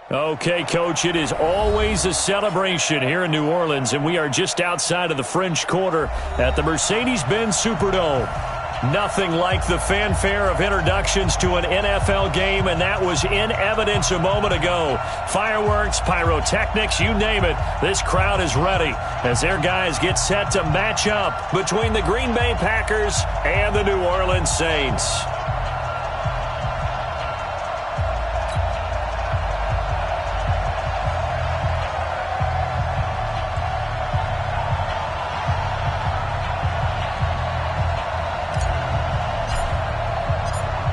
Okay, Coach, it is always a celebration here in New Orleans, and we are just outside of the French Quarter at the Mercedes-Benz Superdome. Nothing like the fanfare of introductions to an NFL game, and that was in evidence a moment ago. Fireworks, pyrotechnics, you name it, this crowd is ready as their guys get set to match up between the Green Bay Packers and the New Orleans Saints.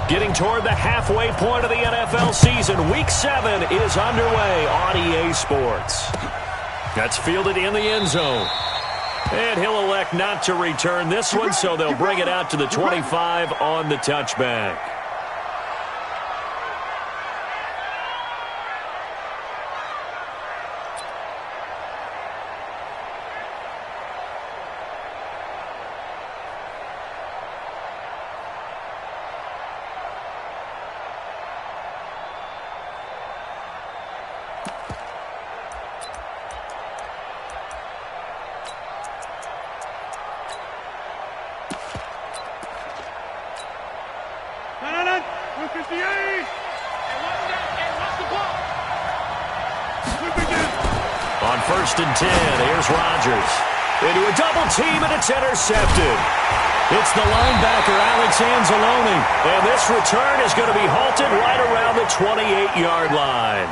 Getting toward the halfway point of the NFL season, Week 7 is underway on EA Sports. That's fielded in the end zone. And he'll elect not to return this one, so they'll bring it out to the 25 on the touchback. On 1st and 10, here's Rodgers. Into a double team, and it's intercepted. It's the linebacker, Alex Anzalone. And this return is going to be halted right around the 28-yard line.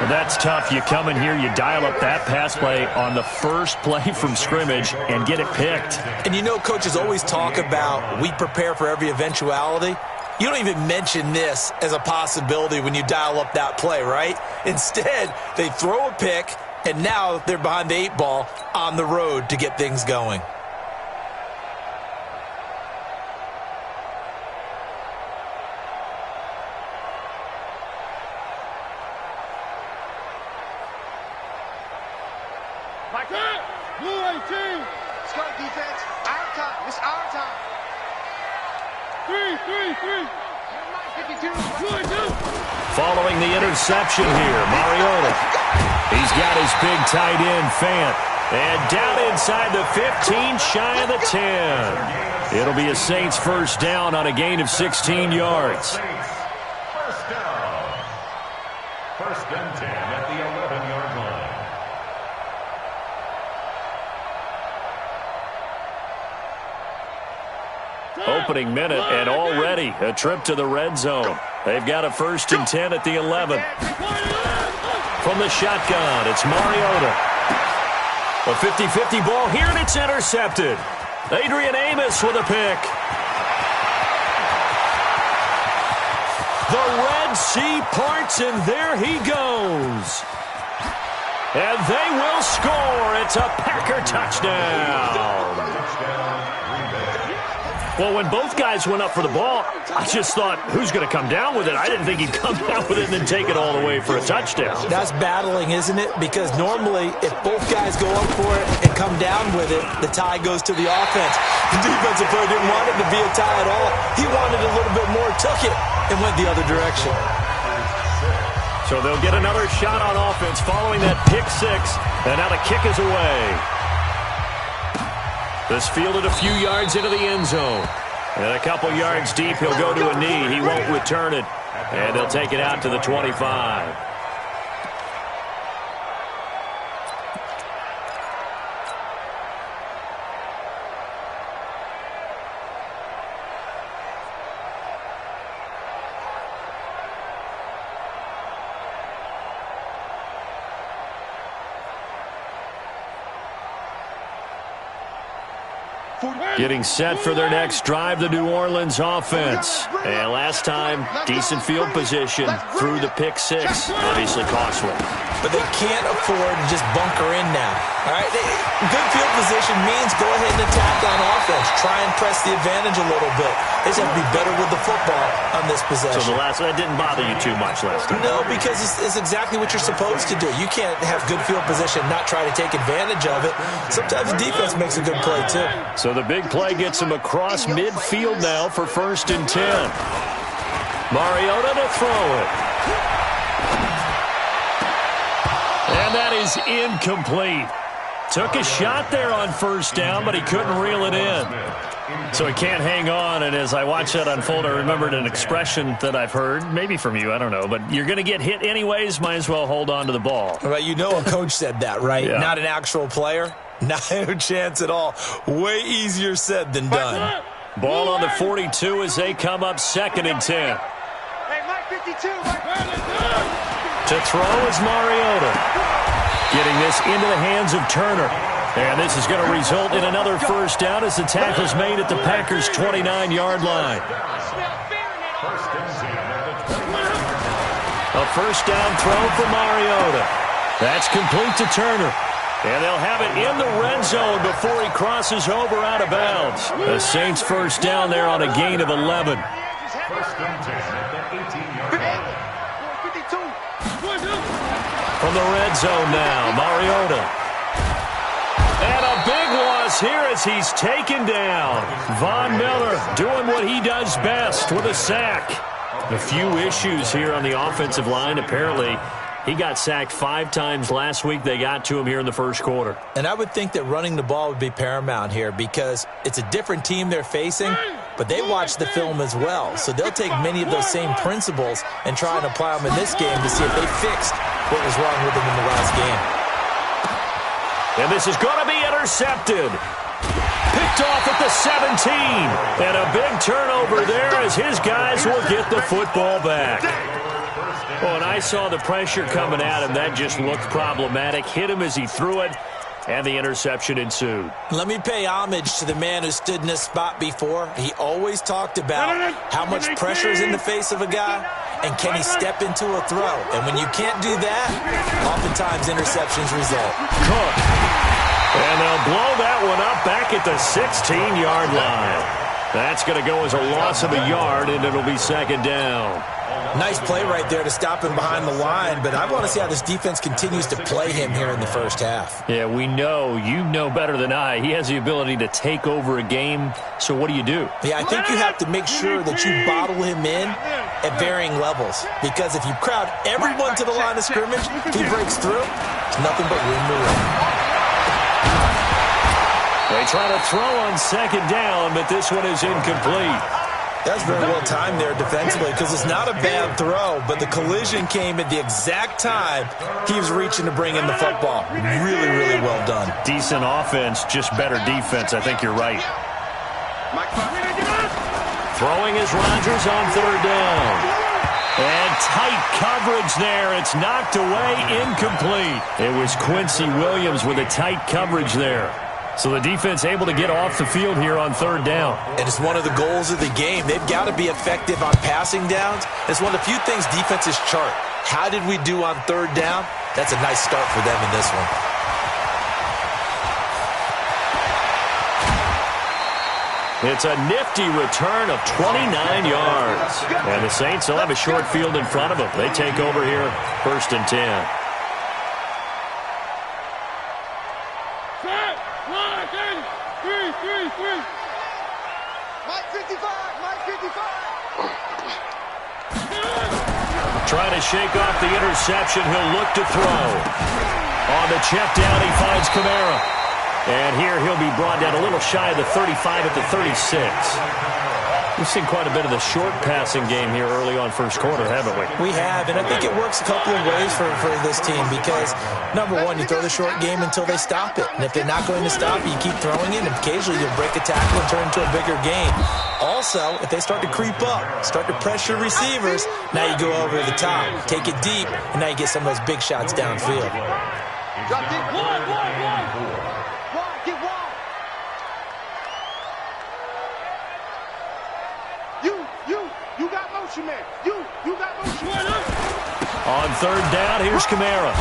Well, that's tough. You come in here, you dial up that pass play on the first play from scrimmage and get it picked. And you know, coaches always talk about we prepare for every eventuality. You don't even mention this as a possibility when you dial up that play, right? Instead, they throw a pick, and now they're behind the 8 ball on the road to get things going. Blue 18. Let's go, defense. Our time. It's our time. 3. Following the interception here, Mariota. He's got his big tight end, Fant. And down inside the 15, shy of the 10. It'll be a Saints first down on a gain of 16 yards. First down. 1st and 10 at the 11-yard line. Opening minute, and already a trip to the red zone. They've got a 1st and 10 at the 11. From the shotgun, it's Mariota. A 50-50 ball here, and it's intercepted. Adrian Amos with a pick. The Red Sea parts, and there he goes. And they will score. It's a Packer touchdown. Well, when both guys went up for the ball, I just thought, who's going to come down with it? I didn't think he'd come down with it and then take it all the way for a touchdown. That's battling, isn't it? Because normally, if both guys go up for it and come down with it, the tie goes to the offense. The defensive player didn't want it to be a tie at all. He wanted a little bit more, took it, and went the other direction. So they'll get another shot on offense following that pick 6, and now the kick is away. This fielded a few yards into the end zone. And a couple yards deep, he'll go to a knee. He won't return it. And they'll take it out to the 25. Getting set for their next drive, the New Orleans offense. And last time, decent field position through the pick 6. Obviously costly. But they can't afford to just bunker in now. All right? Good field position means go ahead and attack on offense. Try and press the advantage a little bit. They just have to be better with the football on this possession. So that didn't bother you too much last time? No, because it's exactly what you're supposed to do. You can't have good field position, not try to take advantage of it. Sometimes the defense makes a good play, too. So the big play gets him across midfield now for 1st and 10. Mariota to throw it. is incomplete. Took a shot there on first down, but he couldn't reel it in. So he can't hang on, and as I watched that unfold, I remembered an expression that I've heard, maybe from you, I don't know, but you're going to get hit anyways, might as well hold on to the ball. Well, you know a coach said that, right? Yeah. Not an actual player. No chance at all. Way easier said than done. Ball on the 42 as they come up 2nd and 10. Hey, Mike 52. To throw is Mariota. Getting this into the hands of Turner. And this is going to result in another first down as the tackle's made at the Packers' 29-yard line. A first down throw for Mariota. That's complete to Turner. And they'll have it in the red zone before he crosses over out of bounds. The Saints first down there on a gain of 11. First and 10 at the 18-yard line. 52. From the red zone now, Mariota. And a big loss here as he's taken down. Von Miller doing what he does best with a sack. A few issues here on the offensive line. Apparently, he got sacked 5 times last week. They got to him here in the first quarter. And I would think that running the ball would be paramount here because it's a different team they're facing, but they watch the film as well. So they'll take many of those same principles and try and apply them in this game to see if they fixed what was wrong with them in the last game. And this is going to be intercepted. Picked off at the 17. And a big turnover there as his guys will get the football back. Oh, and I saw the pressure coming at him. That just looked problematic. Hit him as he threw it, and the interception ensued. Let me pay homage to the man who stood in this spot before. He always talked about how much pressure is in the face of a guy, and can he step into a throw. And when you can't do that, oftentimes interceptions result. Cook. And they'll blow that one up back at the 16-yard line. That's going to go as a loss of a yard, and it'll be 2nd down. Nice play right there to stop him behind the line, but I want to see how this defense continues to play him here in the first half. Yeah, we know. You know better than I. He has the ability to take over a game, so what do you do? Yeah, I think you have to make sure that you bottle him in at varying levels, because if you crowd everyone to the line of scrimmage, he breaks through, it's nothing but room to run. They try to throw on 2nd down, but this one is incomplete. That's very well timed there defensively because it's not a bad throw, but the collision came at the exact time he was reaching to bring in the football. Really, really well done. Decent offense, just better defense. I think you're right. Throwing is Rodgers on 3rd down. And tight coverage there. It's knocked away, incomplete. It was Quincy Williams with a tight coverage there. So the defense able to get off the field here on 3rd down. And it's one of the goals of the game. They've got to be effective on passing downs. It's one of the few things defenses chart. How did we do on 3rd down? That's a nice start for them in this one. It's a nifty return of 29 yards. And the Saints will have a short field in front of them. They take over here 1st and 10. Trying to shake off the interception. He'll look to throw. On the check down, he finds Kamara. And here he'll be brought down a little shy of the 35 at the 36. We've seen quite a bit of the short passing game here early on first quarter, haven't we? We have, and I think it works a couple of ways for this team because, number one, you throw the short game until they stop it. And if they're not going to stop it, you keep throwing it, and occasionally you'll break a tackle and turn into a bigger game. Also, if they start to creep up, start to pressure receivers, now you go over the top, take it deep, and now you get some of those big shots downfield. Drop it. One. Get one. You got motion, man. You got motion. On 3rd down, here's Kamara.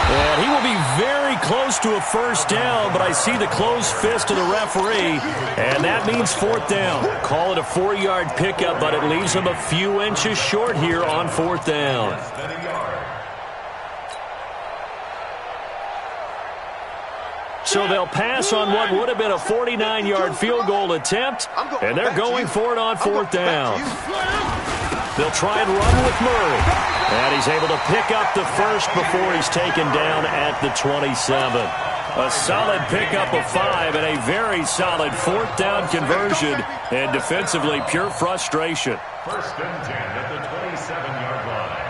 And he will be very close to a first down, but I see the closed fist of the referee, and that means 4th down. Call it a 4-yard pickup, but it leaves him a few inches short here on 4th down. So they'll pass on what would have been a 49-yard field goal attempt, and they're going for it on 4th down. They'll try and run with Murray. And he's able to pick up the first before he's taken down at the 27. A solid pickup of 5 and a very solid 4th down conversion. And defensively, pure frustration. First and 10 at the 27-yard line.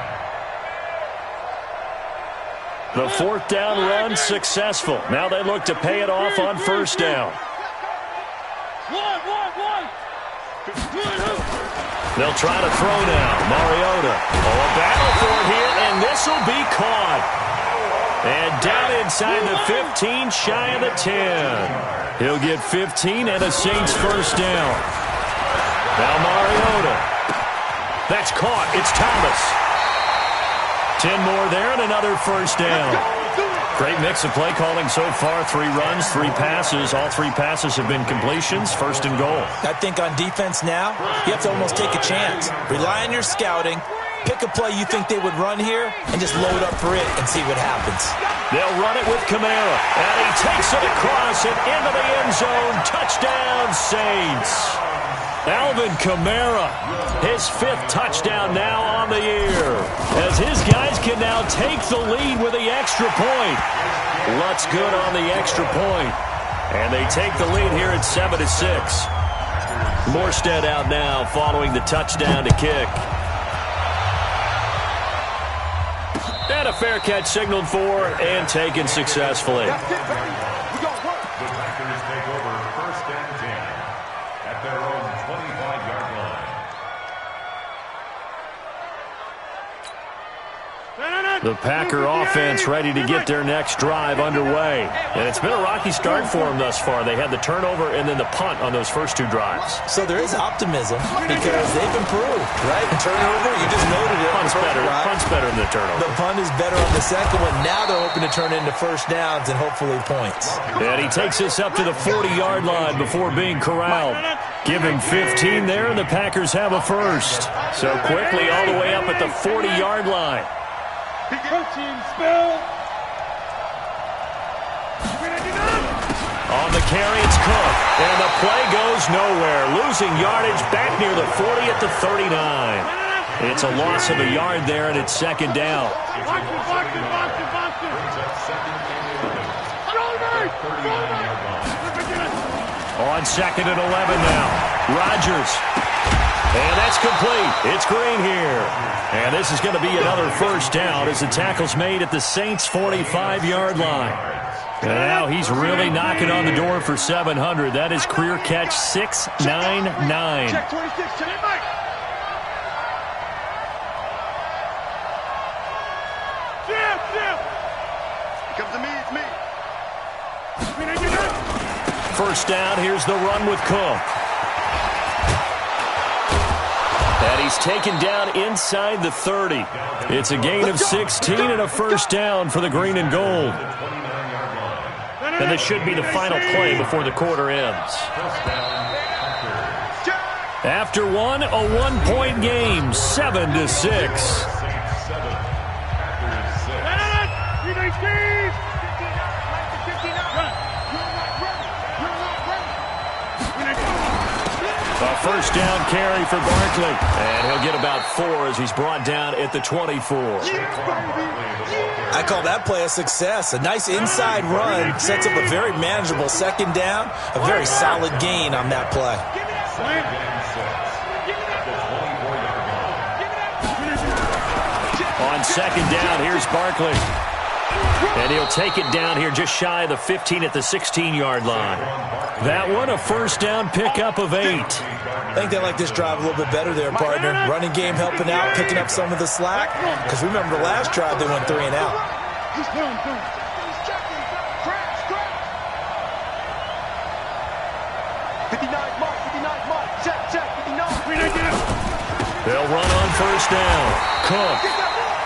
The 4th down run successful. Now they look to pay it off on 1st down. They'll try to throw now. Mariota. Oh, a battle for it here, and this will be caught. And down inside the 15, shy of the 10. He'll get 15 and a Saints 1st down. Now Mariota. That's caught. It's Thomas. 10 more there and another 1st down. Great mix of play calling so far. 3 runs, 3 passes. All 3 passes have been completions. 1st and goal. I think on defense now, you have to almost take a chance. Rely on your scouting. Pick a play you think they would run here and just load up for it and see what happens. They'll run it with Kamara. And he takes it across and into the end zone. Touchdown, Saints. Alvin Kamara, his 5th touchdown now on the year, as his guys can now take the lead with the extra point. Lutz good on the extra point, and they take the lead here at 7-6. Morstead out now following the touchdown to kick. And a fair catch signaled for and taken successfully. The Packers take over 1st and 10 at their own 25-yard line. The Packer offense ready to get their next drive underway. And it's been a rocky start for them thus far. They had the turnover and then the punt on those first 2 drives. So there is optimism because they've improved, right? The turnover, you just noted it. Punt's better than the turnover. The punt is better on the second one. Now they're hoping to turn into 1st downs and hopefully points. And he takes this up to the 40-yard line before being corralled. Give him 15 there, and the Packers have a 1st. So quickly all the way up at the 40-yard line. On the carry, it's Cook. And the play goes nowhere. Losing yardage back near the 40 at the 39. It's a loss of a yard there, and it's 2nd down. On 2nd and 11 now. Rodgers. And that's complete. It's Green here. And this is going to be another 1st down as the tackle's made at the Saints' 45-yard line. And now he's really knocking on the door for 700. That is career catch 699. Check 26, check Mike. Jim. Comes to me, it's me. 1st down, here's the run with Cook. And he's taken down inside the 30. It's a gain of 16 and a 1st down for the green and gold. And this should be the final play before the quarter ends. After one, a 1-point game, 7-6. A 1st down carry for Barkley. And he'll get about 4 as he's brought down at the 24. I call that play a success. A nice inside run sets up a very manageable 2nd down. A very solid gain on that play. On 2nd down, here's Barkley. And he'll take it down here just shy of the 15 at the 16-yard line. That one, a 1st down pickup of 8. I think they like this drive a little bit better there, partner. Running game helping out, picking up some of the slack. Because remember the last drive, they went 3 and out. He's going through. 59 mark, check, 59. They'll run on 1st down. Cook.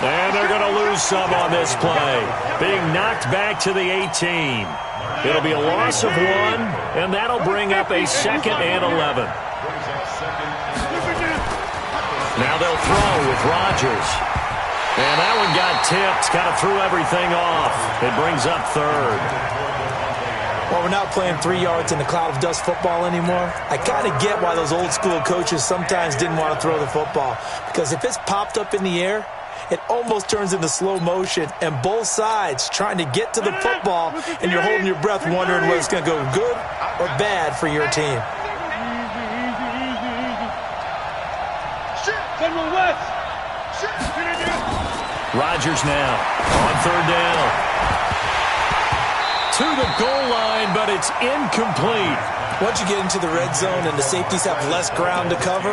And they're going to lose some on this play. Being knocked back to the 18. It'll be a loss of 1, and that'll bring up a 2nd and 11. Now they'll throw with Rodgers. And that one got tipped, kind of threw everything off. It brings up 3rd. Well, we're not playing 3 yards in the cloud of dust football anymore. I kind of get why those old school coaches sometimes didn't want to throw the football. Because if it's popped up in the air, it almost turns into slow motion, and both sides trying to get to the football, and you're holding your breath wondering whether it's going to go good or bad for your team. Rodgers now on third down. To the goal line, but it's incomplete. Once you get into the red zone and the safeties have less ground to cover,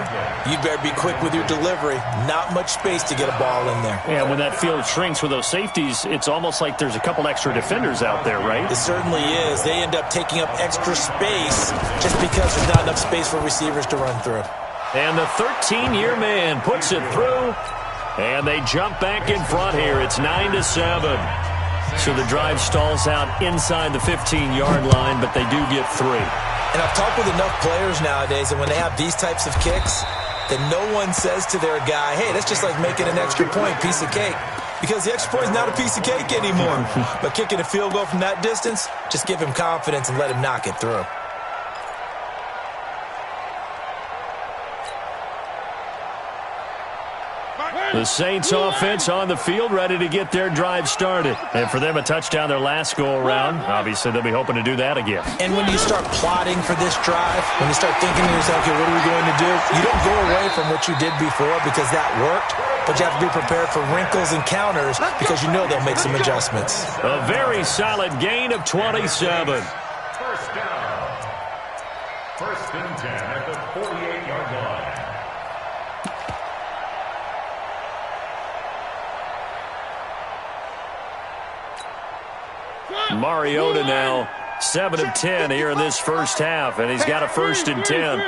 you better be quick with your delivery. Not much space to get a ball in there. Yeah, when that field shrinks with those safeties, it's almost like there's a couple extra defenders out there, right? It certainly is. They end up taking up extra space just because there's not enough space for receivers to run through. And the 13-year man puts it through, and they jump back in front here. It's 9-7. So the drive stalls out inside the 15-yard line, but they do get 3. And I've talked with enough players nowadays that when they have these types of kicks, that no one says to their guy, hey, that's just like making an extra point, piece of cake. Because the extra point is not a piece of cake anymore. But kicking a field goal from that distance, just give him confidence and let him knock it through. The Saints offense on the field, ready to get their drive started. And for them, a touchdown their last go-around. Obviously, they'll be hoping to do that again. And when you start plotting for this drive, when you start thinking to yourself, okay, what are we going to do? You don't go away from what you did before because that worked, but you have to be prepared for wrinkles and counters because you know they'll make some adjustments. A very solid gain of 27. First down. First and 10 at the 48-yard line. Mariota now 7 of 10 here in this first half, and he's got a first and 10.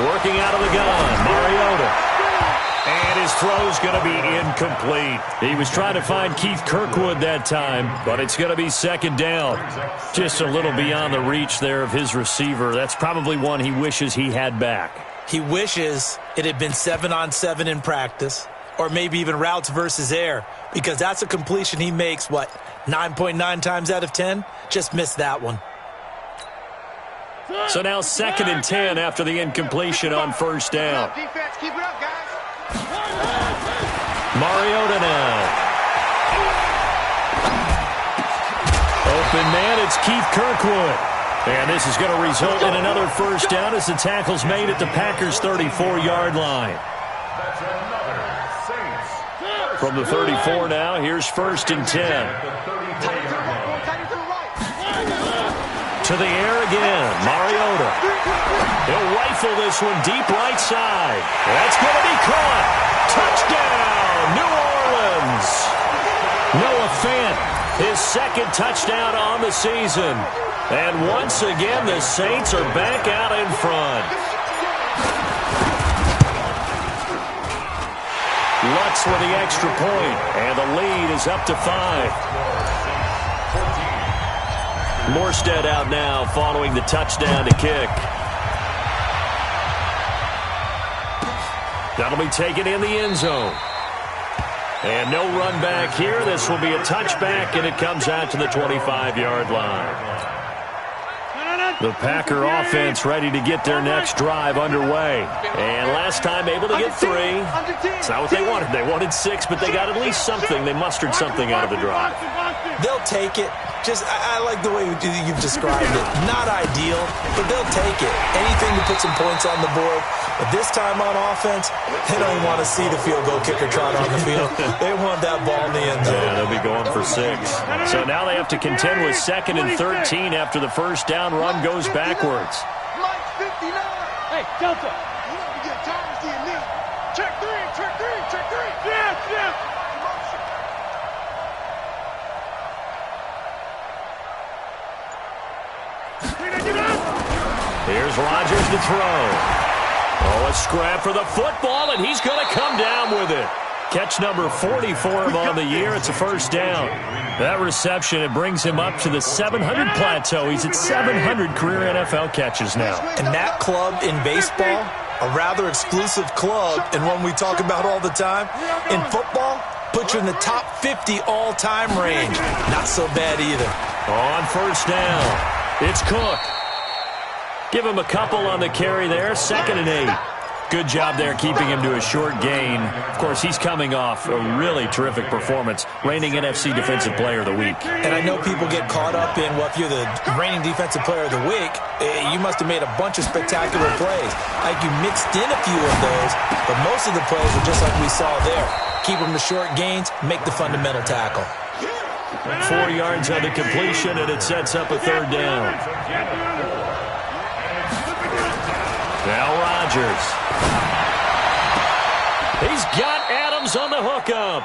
Working out of the gun, Mariota. And his throw's going to be incomplete. He was trying to find Keith Kirkwood that time, but it's going to be second down. Just a little beyond the reach there of his receiver. That's probably one he wishes he had back. He wishes it had been 7-on-7 in practice, or maybe even routes versus air, because that's a completion he makes, 9.9 times out of 10? Just missed that one. So now second and 10 after the incompletion on first down. Defense, keep it up, guys. Mariota now. Open man, it's Keith Kirkwood. And this is going to result in another first down as the tackle's made at the Packers' 34-yard line. That's another Saints. From the 34 now, here's first and 10. To the air again, Mariota. He'll rifle this one deep right side. That's going to be caught. Touchdown, New Orleans. Noah Fant, his second touchdown on the season. And once again, the Saints are back out in front. Lutz with the extra point, and the lead is up to 5. Morstead out now following the touchdown to kick. That'll be taken in the end zone. And no run back here. This will be a touchback, and it comes out to the 25-yard line. The Packer offense ready to get their next drive underway. And last time able to get 3. It's not what they wanted. They wanted 6, but they got at least something. They mustered something out of the drive. They'll take it. I like the way you've described it. Not ideal, but they'll take it. Anything to put some points on the board. But this time on offense, they don't even want to see the field goal kicker trot on the field. They want that ball in the end zone. Yeah, they'll be going for 6. So now they have to contend with second and 13 after the first down run goes backwards. Hey, Delta. You know we get times to your knee. Check 3, check 3, check 3. Yes, yes. Here's Rodgers to throw. Oh, a scrap for the football, and he's going to come down with it. Catch number 40 for him on the year. It's a first down. That reception, it brings him up to the 700 plateau. He's at 700 career NFL catches now. And that club in baseball, a rather exclusive club, and one we talk about all the time. In football, puts you in the top 50 all-time range. Not so bad either. On first down, it's Cook. Give him a couple on the carry there, 2nd and 8. Good job there keeping him to a short gain. Of course, he's coming off a really terrific performance, reigning NFC Defensive Player of the Week. And I know people get caught up in, well, if you're the reigning Defensive Player of the Week, you must have made a bunch of spectacular plays. Like you mixed in a few of those, but most of the plays were just like we saw there. Keep them to short gains, make the fundamental tackle. 4 yards on the completion, and it sets up a third down. Now Rodgers. He's got Adams on the hookup.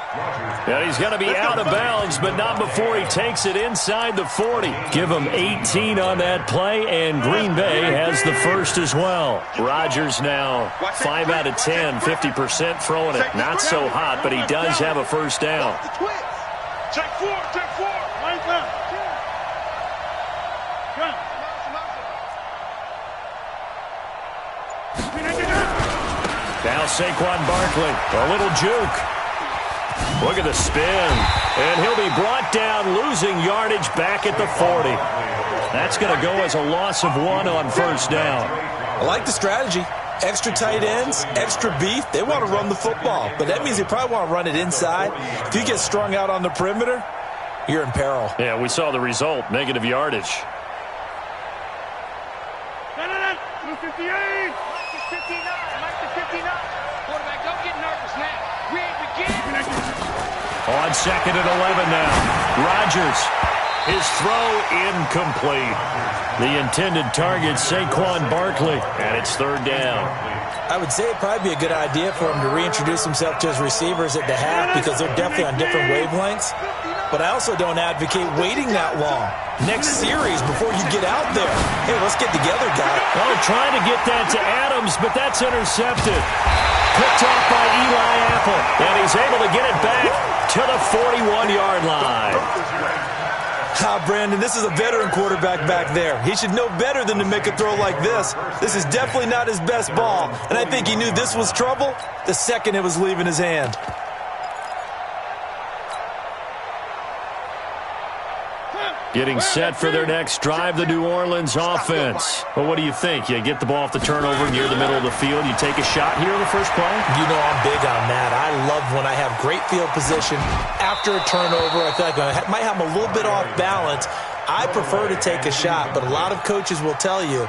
And he's going to be out of bounds, but not before he takes it inside the 40. Give him 18 on that play, and Green Bay has the first as well. Rodgers now 5 out of 10, 50% throwing it. Not so hot, but he does have a first down. Check four. Line down. Now Saquon Barkley, a little juke. Look at the spin. And he'll be brought down, losing yardage back at the 40. That's going to go as a loss of 1 on first down. I like the strategy. Extra tight ends, extra beef. They want to run the football, but that means they probably want to run it inside. If you get strung out on the perimeter, you're in peril. Yeah, we saw the result, negative yardage. 58. 59. Mike to 59. Quarterback, don't get nervous now. We ain't beginning. On 2nd and 11 now. Rodgers. His throw incomplete. The intended target, Saquon Barkley, and it's third down. I would say it'd probably be a good idea for him to reintroduce himself to his receivers at the half because they're definitely on different wavelengths. But I also don't advocate waiting that long. Next series before you get out there. Hey, let's get together, guys. Oh, trying to get that to Adams, but that's intercepted. Picked off by Eli Apple, and he's able to get it back to the 41-yard line. Brandon, this is a veteran quarterback back there. He should know better than to make a throw like this. This is definitely not his best ball, and I think he knew this was trouble the second it was leaving his hand. Getting set for their next drive, the New Orleans offense. Well, what do you think? You get the ball off the turnover near the middle of the field. You take a shot here in the first play? You know I'm big on that. I love when I have great field position after a turnover. I feel like I might have a little bit off balance. I prefer to take a shot, but a lot of coaches will tell you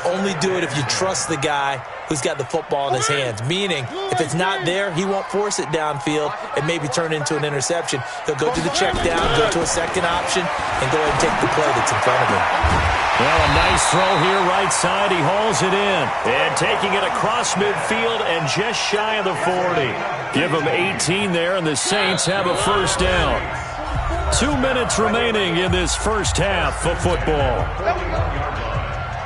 only do it if you trust the guy who's got the football in his hands. Meaning, if it's not there, he won't force it downfield and maybe turn into an interception. He'll go to the check down, go to a second option, and go ahead and take the play that's in front of him. Well, a nice throw here, right side. He hauls it in. And taking it across midfield and just shy of the 40. Give him 18 there, and the Saints have a first down. 2 minutes remaining in this first half of football.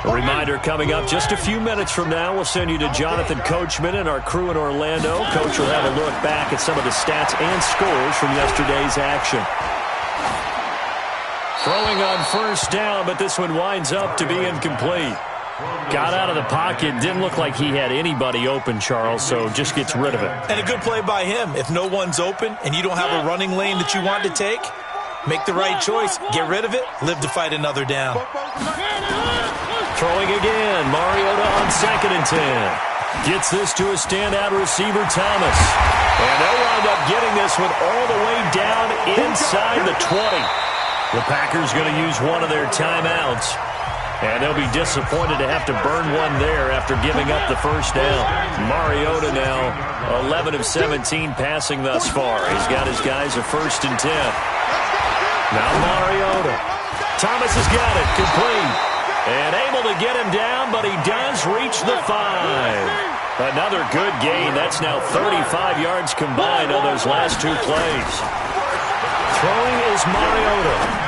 A reminder coming up just a few minutes from now. We'll send you to Jonathan Coachman and our crew in Orlando. Coach will have a look back at some of the stats and scores from yesterday's action. Throwing on first down, but this one winds up to be incomplete. Got out of the pocket. Didn't look like he had anybody open, Charles, so just gets rid of it. And a good play by him. If no one's open and you don't have a running lane that you want to take, make the right choice. Get rid of it. Live to fight another down. Throwing again. Mariota on 2nd and 10. Gets this to a standout receiver, Thomas. And they'll wind up getting this one all the way down inside the 20. The Packers going to use one of their timeouts. And they'll be disappointed to have to burn one there after giving up the first down. Mariota now 11 of 17 passing thus far. He's got his guys a 1st and 10. Now Mariota. Thomas has got it. Complete. And able to get him down, but he does reach the 5. Another good gain. That's now 35 yards combined on those last 2 plays. Throwing is Mariota.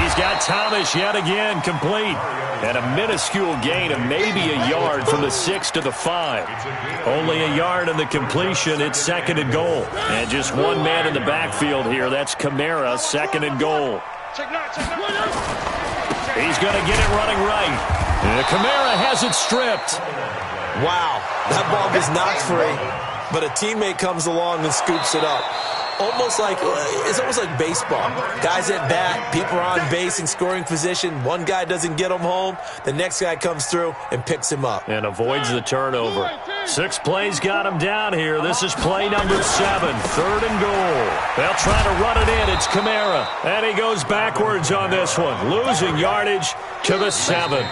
He's got Thomas yet again complete. And a minuscule gain of maybe a yard from the 6 to the 5. Only a yard on the completion. It's 2nd and goal. And just one man in the backfield here. That's Kamara, 2nd and goal. He's going to get it running right. And Kamara has it stripped. Wow, that ball was not free, but a teammate comes along and scoops it up. Almost like it's almost like baseball. Guys at bat, people are on base in scoring position. One guy doesn't get him home. The next guy comes through and picks him up. And avoids the turnover. 6 plays got him down here. This is play number 7, 3rd and goal. They'll try to run it in. It's Kamara. And he goes backwards on this one, losing yardage to the 7.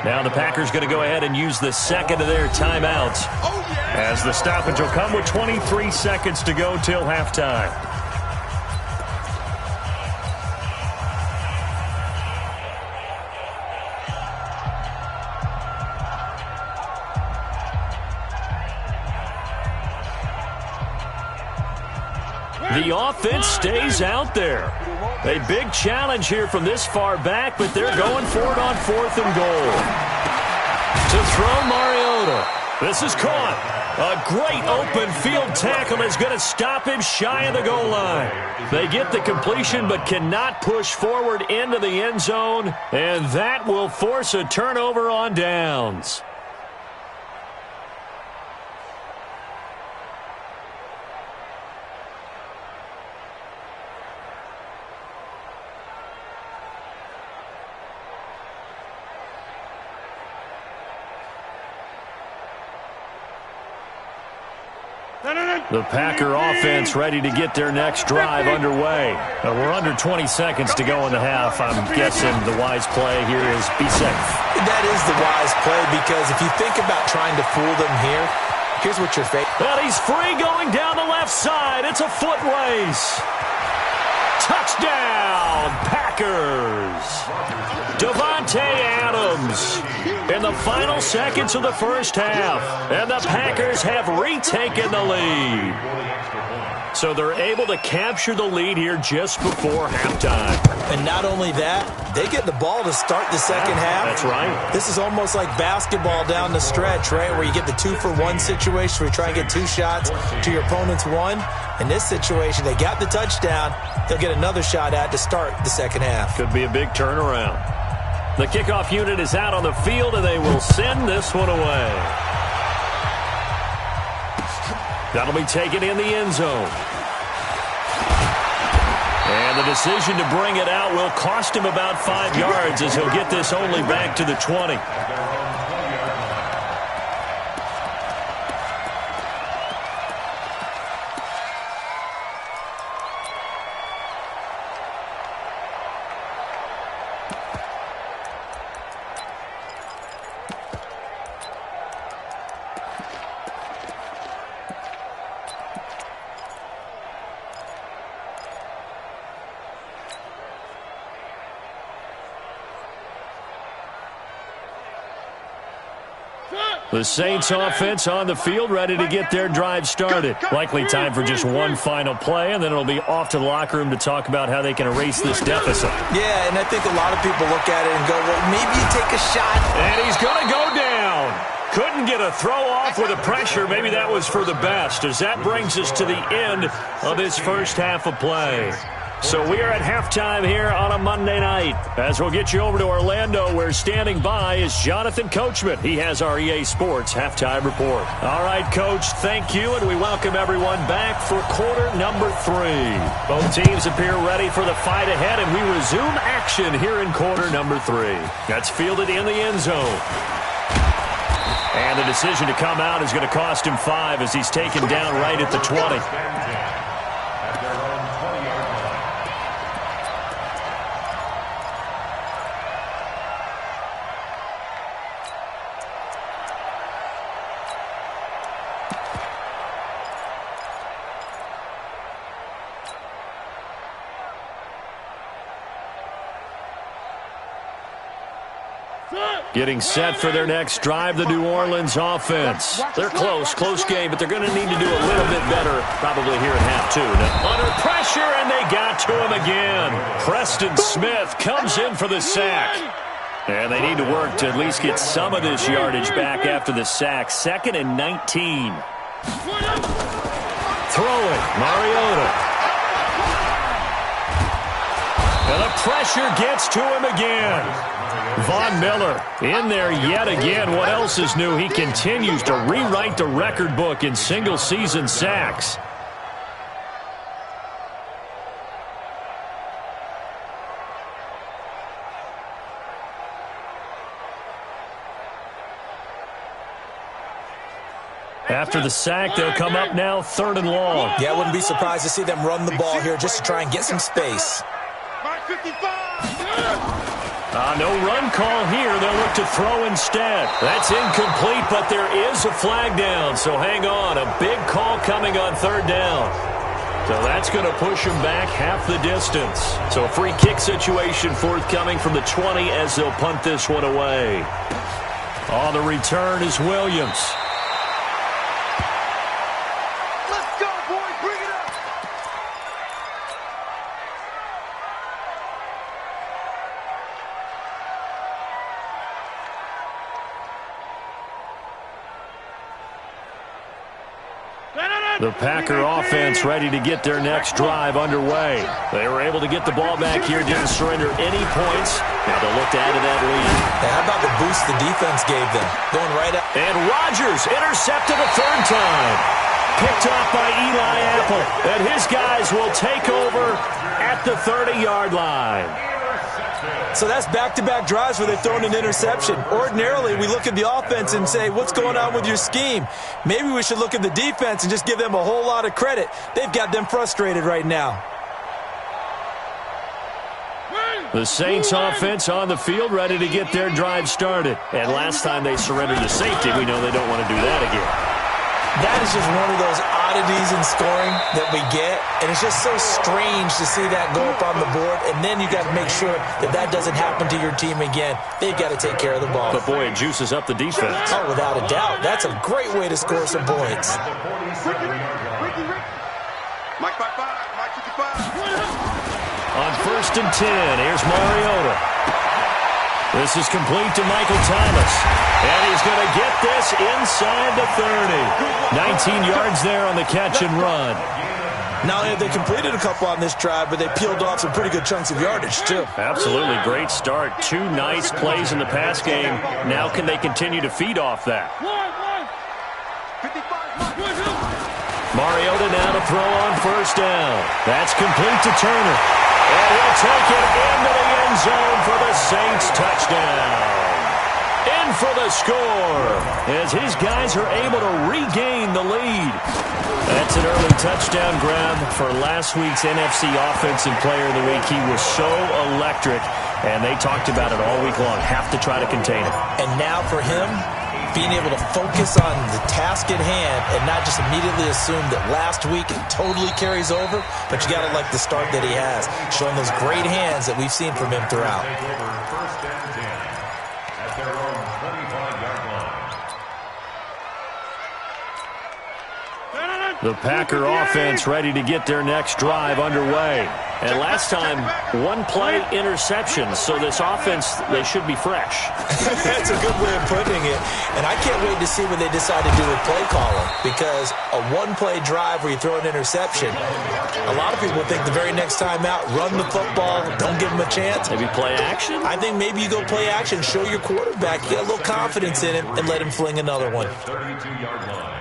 Now the Packers going to go ahead and use the second of their timeouts, as the stoppage will come with 23 seconds to go till halftime. The offense stays out there. A big challenge here from this far back, but they're going for it on 4th and goal. To throw Mariota. This is caught. A great open field tackle is going to stop him shy of the goal line. They get the completion but cannot push forward into the end zone, and that will force a turnover on downs. The Packer offense ready to get their next drive underway. We're under 20 seconds to go in the half. I'm guessing the wise play here is be safe. That is the wise play, because if you think about trying to fool them here, here's what you're facing. And he's free going down the left side. It's a foot race. Touchdown, Packers. Davante Adams in the final seconds of the first half. And the Packers have retaken the lead. So they're able to capture the lead here just before halftime. And not only that, they get the ball to start the second half. That's right. This is almost like basketball down the stretch, right, where you get the 2-for-1 situation where you try and get 2 shots to your opponent's 1. In this situation, they got the touchdown. They'll get another shot at to start the second half. Could be a big turnaround. The kickoff unit is out on the field, and they will send this one away. That'll be taken in the end zone. And the decision to bring it out will cost him about 5 yards, as he'll get this only back to the 20. The Saints offense on the field, ready to get their drive started. Likely time for just one final play, and then it'll be off to the locker room to talk about how they can erase this deficit. Yeah, and I think a lot of people look at it and go, well, maybe you take a shot. And he's going to go down. Couldn't get a throw off with the pressure. Maybe that was for the best, as that brings us to the end of this first half of play. So we are at halftime here on a Monday night, as we'll get you over to Orlando, where standing by is Jonathan Coachman. He has our EA Sports halftime report. All right, Coach, thank you, and we welcome everyone back for quarter number 3. Both teams appear ready for the fight ahead, and we resume action here in quarter number 3. That's fielded in the end zone. And the decision to come out is going to cost him 5, as he's taken down right at the 20. Getting set for their next drive, the New Orleans offense. They're close game, but they're going to need to do a little bit better probably here at half 2. Now, under pressure, and they got to him again. Preston Smith comes in for the sack. And they need to work to at least get some of this yardage back after the sack. 2nd and 19. Throwing, Mariota. And the pressure gets to him again. Von Miller in there yet again. What else is new? He continues to rewrite the record book in single-season sacks. After the sack, they'll come up now 3rd and long. Yeah, I wouldn't be surprised to see them run the ball here just to try and get some space. No run call here. They'll look to throw instead. That's incomplete, but there is a flag down, so hang on. A big call coming on 3rd down. So that's going to push them back half the distance. So a free kick situation forthcoming from the 20 as they'll punt this one away. On the return is Williams. Let's go, boys. Bring it up. The Packer offense ready to get their next drive underway. They were able to get the ball back here, didn't surrender any points. Now they'll look to add to that lead. Now, how about the boost the defense gave them? Going right up. And Rodgers intercepted a 3rd time. Picked off by Eli Apple. And his guys will take over at the 30-yard line. So that's back-to-back drives where they're throwing an interception. Ordinarily, we look at the offense and say, what's going on with your scheme? Maybe we should look at the defense and just give them a whole lot of credit. They've got them frustrated right now. The Saints offense on the field ready to get their drive started. And last time they surrendered to safety, we know they don't want to do that again. That is just one of those oddities in scoring that we get, and it's just so strange to see that go up on the board, and then you got to make sure that that doesn't happen to your team again. They've got to take care of the ball. But, boy, it juices up the defense. Oh, without a doubt. That's a great way to score some points. Ricky. Mike 55. Mike 55. On 1st and 10, here's Mariota. This is complete to Michael Thomas. And he's going to get this inside the 30. 19 yards there on the catch and run. Not only have they completed a couple on this drive, but they peeled off some pretty good chunks of yardage, too. Absolutely great start. 2 nice plays in the pass game. Now can they continue to feed off that? Mariota now to throw on 1st down. That's complete to Turner. And he'll take it into the end zone for the Saints touchdown. In for the score as his guys are able to regain the lead. That's an early touchdown grab for last week's NFC Offensive Player of the Week. He was so electric, and they talked about it all week long. Have to try to contain him. And now for him, being able to focus on the task at hand and not just immediately assume that last week it totally carries over, but you got to like the start that he has, showing those great hands that we've seen from him throughout. The Packer offense ready to get their next drive underway. And last time, 1 play interception. So this offense, they should be fresh. That's a good way of putting it. And I can't wait to see what they decide to do with play calling. Because a 1-play drive where you throw an interception, a lot of people think the very next time out, run the football, don't give them a chance. Maybe play action? I think maybe you go play action, show your quarterback, get a little confidence in him, and let him fling another one. 32-yard line.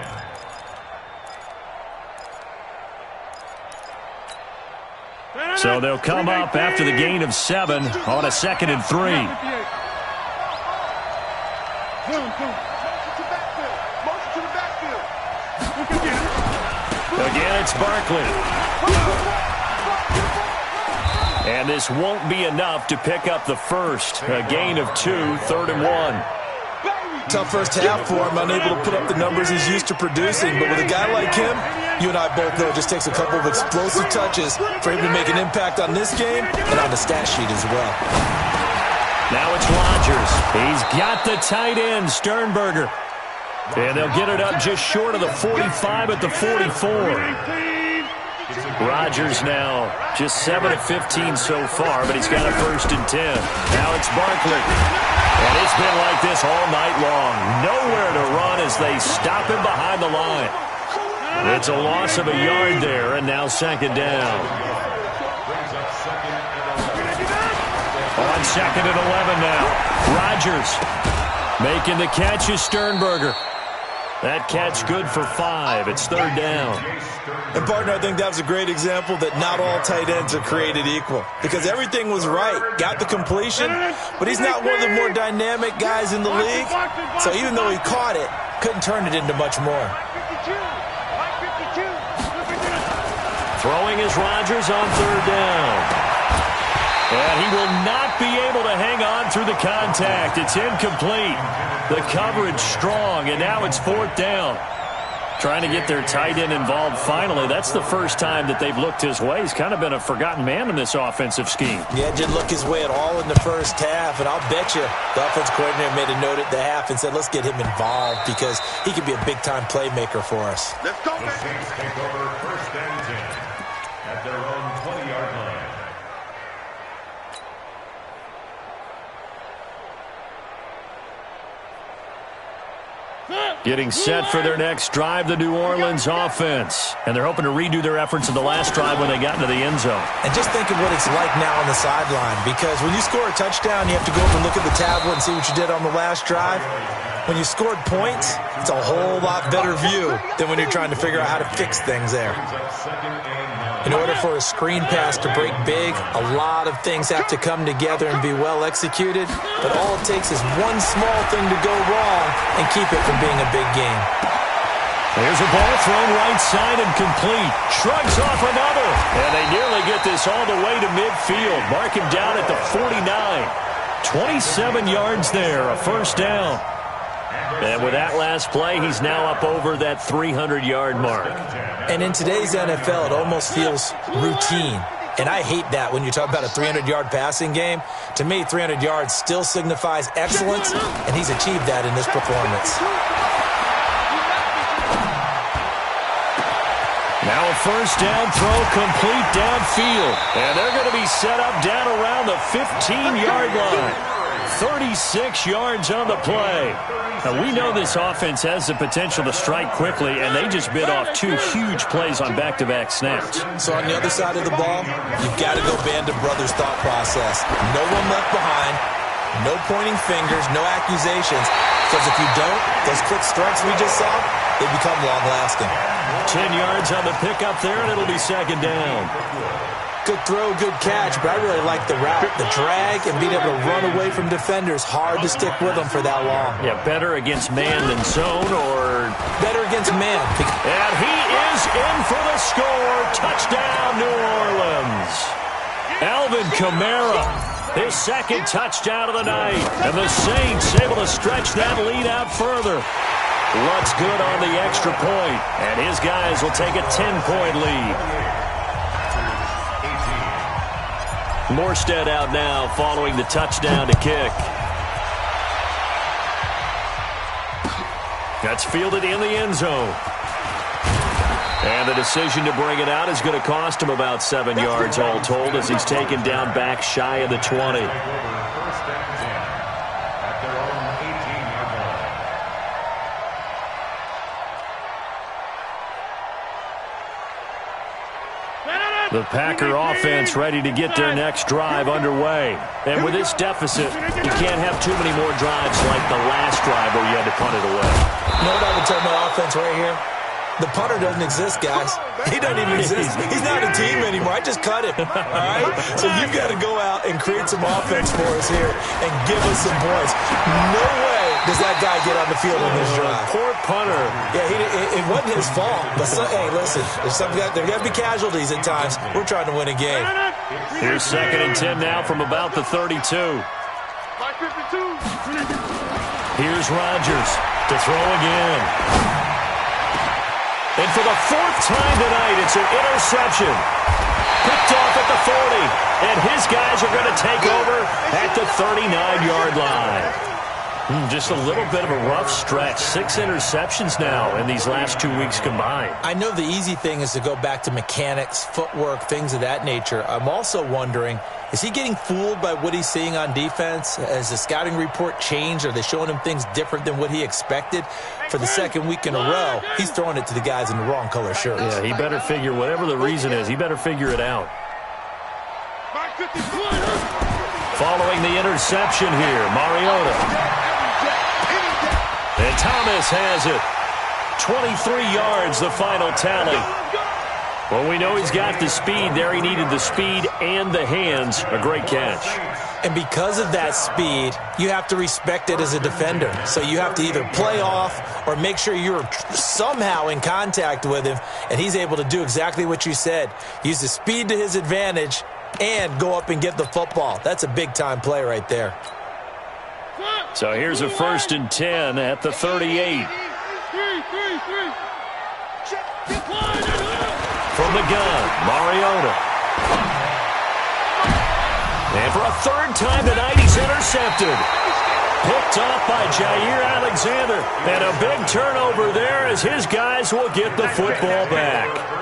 So they'll come up after the gain of 7 on a 2nd and 3. Again, it's Barkley. And this won't be enough to pick up the first. A gain of 2, 3rd and 1. Tough first half for him, unable to put up the numbers he's used to producing. But with a guy like him, you and I both know it just takes a couple of explosive touches for him to make an impact on this game and on the stat sheet as well. Now it's Rodgers. He's got the tight end, Sternberger. And they'll get it up just short of the 45 at the 44. Rodgers now just 7 of 15 so far, but he's got a 1st and 10. Now it's Barkley. And it's been like this all night long. Nowhere to run as they stop him behind the line. It's a loss of a yard there, and now 2nd down. On 2nd and 11 now. Rodgers making the catch is Sternberger. That catch good for 5. It's 3rd down. And, partner, I think that was a great example that not all tight ends are created equal. Because everything was right. Got the completion, but he's not one of the more dynamic guys in the league. So even though he caught it, couldn't turn it into much more. Throwing is Rodgers on third down. And he will not be able to hang on through the contact. It's incomplete. The coverage strong, and now it's fourth down. Trying to get their tight end involved finally. That's the first time that they've looked his way. He's kind of been a forgotten man in this offensive scheme. Yeah, didn't look his way at all in the first half, and I'll bet you the offense coordinator made a note at the half and said, let's get him involved because he could be a big-time playmaker for us. Let's go, The Saints take over first and 10 at their own 20-yard line. Getting set for their next drive, the New Orleans offense. And they're hoping to redo their efforts in the last drive when they got into the end zone. And just think of what it's like now on the sideline, because when you score a touchdown, you have to go over and look at the tablet and see what you did on the last drive. When you scored points, it's a whole lot better view than when you're trying to figure out how to fix things there. In order for a screen pass to break big, a lot of things have to come together and be well executed, but all it takes is one small thing to go wrong and keep it from being a big game. Here's a ball thrown right side and complete. Shrugs off another. And they nearly get this all the way to midfield. Mark him down at the 49. 27 yards there, a first down. And with that last play, he's now up over that 300-yard mark. And in today's NFL, it almost feels routine. And I hate that when you talk about a 300-yard passing game. To me, 300 yards still signifies excellence, and he's achieved that in this performance. Now a first down throw complete downfield. And they're going to be set up down around the 15-yard line. 36 yards on the play. Now, we know this offense has the potential to strike quickly, and they just bit off two huge plays on back-to-back snaps. So on the other side of the ball, you've got to go Band of Brothers thought process. No one left behind, no pointing fingers, no accusations. Because if you don't, those quick strikes we just saw, they become long-lasting. 10 yards on the pickup there, and it'll be second down. Good throw, good catch, but I really like the route, the drag, and being able to run away from defenders. Hard to stick with them for that long. Yeah, better against man than zone, or better against man. And he is in for the score. Touchdown, New Orleans. Alvin Kamara, his second touchdown of the night. And the Saints able to stretch that lead out further. Luck's good on the extra point, and his guys will take a 10-point lead. Morstead out now following the touchdown to kick. That's fielded in the end zone. And the decision to bring it out is going to cost him about 7 yards all told as he's taken down back shy of the 20. The Packer offense ready to get their next drive underway. And with this deficit, you can't have too many more drives like the last drive where you had to punt it away. You know what I would tell my offense right here? The punter doesn't exist, guys. He doesn't even exist. He's not a team anymore. I just cut him. All right? So you've got to go out and create some offense for us here and give us some points. No way does that guy get on the field in this drive. Poor punter. Yeah, it wasn't his fault. But, hey, listen, there got to be casualties at times. We're trying to win a game. Here's second and 10 now from about the 32. Here's Rodgers to throw again. And for the fourth time tonight, it's an interception. Picked off at the 40. And his guys are going to take over at the 39-yard line. Just a little bit of a rough stretch. 6 interceptions now in these last 2 weeks combined. I know the easy thing is to go back to mechanics, footwork, things of that nature. I'm also wondering, is he getting fooled by what he's seeing on defense? Has the scouting report changed? Are they showing him things different than what he expected? For the second week in a row, he's throwing it to the guys in the wrong color shirts. Yeah, he better figure, whatever the reason is, he better figure it out. Following the interception here, Mariota. And Thomas has it. 23 yards, the final tally. Well, we know he's got the speed there. He needed the speed and the hands. A great catch. And because of that speed, you have to respect it as a defender. So you have to either play off or make sure you're somehow in contact with him, and he's able to do exactly what you said. Use the speed to his advantage and go up and get the football. That's a big-time play right there. So here's a 1st and 10 at the 38. From the gun, Mariota. And for a 3rd time tonight, he's intercepted. Picked off by Jair Alexander. And a big turnover there as his guys will get the football back.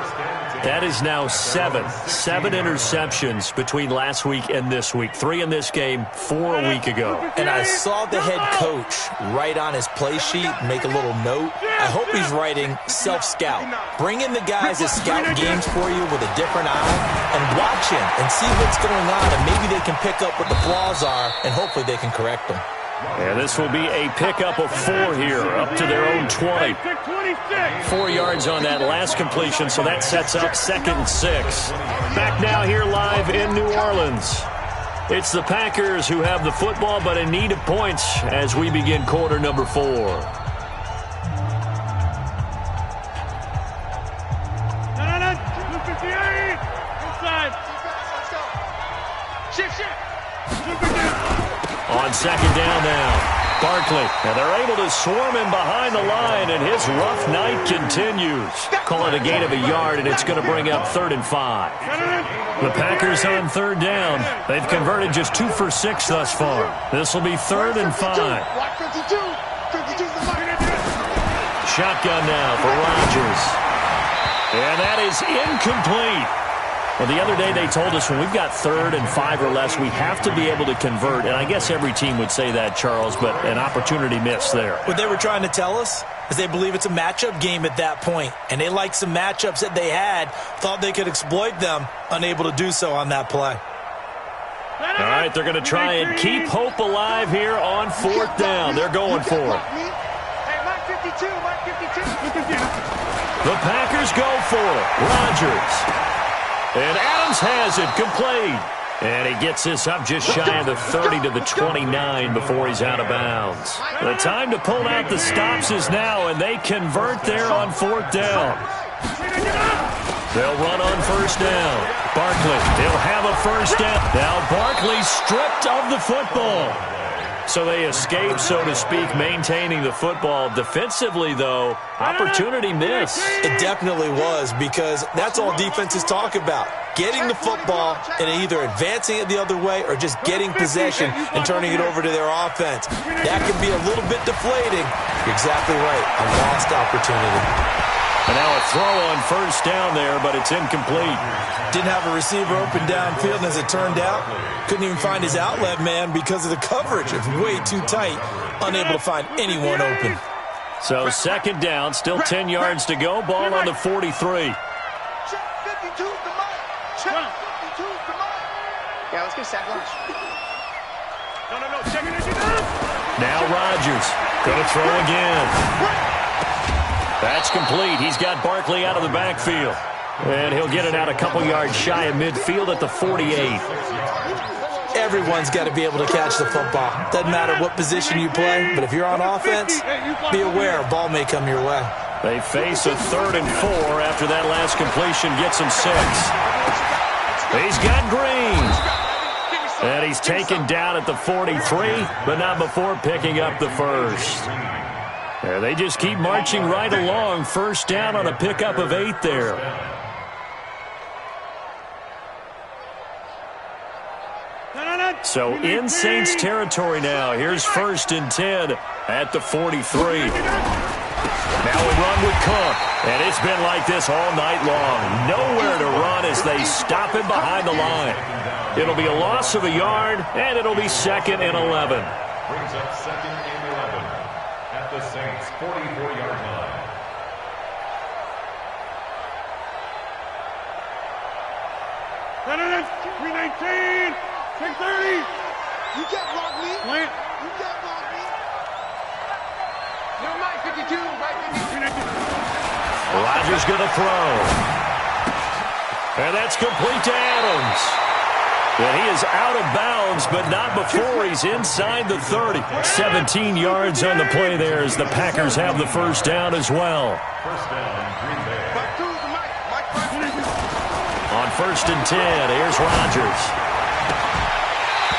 That is now 7 interceptions between last week and this week. 3 in this game, 4 a week ago. And I saw the head coach write on his play sheet, make a little note. I hope he's writing self-scout. Bring in the guys that scout games for you with a different eye and watch him and see what's going on, and maybe they can pick up what the flaws are, and hopefully they can correct them. And this will be a pickup of 4 here, up to their own 20. 4 yards on that last completion, so that sets up 2nd and 6. Back now here live in New Orleans. It's the Packers who have the football, but in need of points as we begin quarter number 4. On 2nd down now, Barkley. And they're able to swarm him behind the line, and his rough night continues. Call it a gain of a yard, and it's going to bring up 3rd and 5. The Packers on 3rd down. They've converted just 2 for 6 thus far. This will be 3rd and 5. Shotgun now for Rodgers. And that is incomplete. Well, the other day they told us when we've got 3rd and 5 or less, we have to be able to convert. And I guess every team would say that, Charles, but an opportunity missed there. What they were trying to tell us is they believe it's a matchup game at that point. And they liked some matchups that they had, thought they could exploit them, unable to do so on that play. All right, they're going to try and keep hope alive here on 4th down. They're going for it. The Packers go for it. Rodgers. And Adams has it, complete. And he gets this up just shy of the 30 to the 29 before he's out of bounds. The time to pull out the stops is now, and they convert there on 4th down. They'll run on 1st down. Barkley, he'll have a 1st down. Now Barkley stripped of the football. So they escape, so to speak, maintaining the football. Defensively, though, opportunity missed. It definitely was, because that's all defenses talk about. Getting the football and either advancing it the other way or just getting possession and turning it over to their offense. That can be a little bit deflating. You're exactly right. A lost opportunity. And now a throw on 1st down there, but it's incomplete. Didn't have a receiver open downfield, and as it turned out, couldn't even find his outlet man because of the coverage. It's way too tight, unable to find anyone open. So 2nd down, still 10 yards to go. Ball on the 43. Check 52 the mic. Check 52 the mic. Yeah, let's get sack lunch. No. Check it. Now Rodgers going to throw again. That's complete. He's got Barkley out of the backfield. And he'll get it out a couple yards shy of midfield at the 48. Everyone's got to be able to catch the football. Doesn't matter what position you play, but if you're on offense, be aware a ball may come your way. They face a 3rd and 4 after that last completion gets him 6. He's got Green. And he's taken down at the 43, but not before picking up the 1st. There, they just keep marching right along. 1st down on a pickup of 8 there. So in Saints territory now. Here's 1st and 10 at the 43. Now a run with Cook. And it's been like this all night long. Nowhere to run as they stop him behind the line. It'll be a loss of a yard, and it'll be 2nd and 11. Brings up 2nd and 11 at the Saints' 44-yard line. $319, 630. You can't block me. Plant. You can't block me. No, Mike 52, Mike 52. Rodgers going to throw. And that's complete to Adams. And he is out of bounds, but not before he's inside the 30. 17 yards on the play there as the Packers have the first down as well. First down, Green Bay. On 1st and 10, here's Rodgers.